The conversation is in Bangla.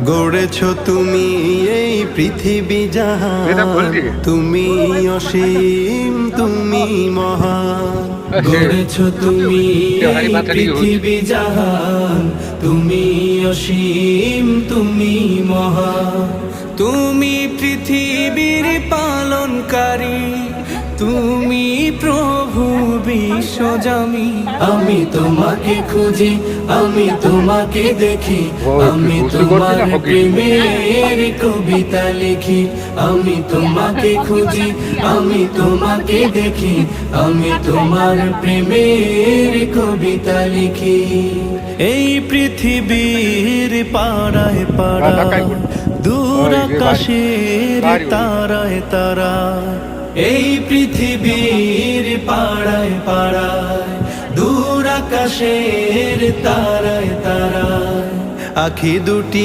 গড়েছ তুমি এই পৃথিবী জাহান, তুমি অসীম তুমি মহান। গড়েছ তুমি এই পৃথিবী জাহান, তুমি অসীম তুমি মহান। তুমি পৃথিবীর পালনকারী, তুমি প্রভু বিশ্বজামি। আমি তোমাকে খুঁজি, আমি তোমাকে দেখি, আমি তোমার প্রেমের কবিতা লিখি। আমি তোমাকে খুঁজি, আমি তোমাকে দেখি, আমি তোমার প্রেমের কবিতা লিখি। এই পৃথিবীর পাড়ায় পাড়ায়, দূর আকাশের তারায় তারা, এই পৃথিবীর পাড়ায় পাড়ায়, দূর আকাশের তারায় তারায়, আখি দুটি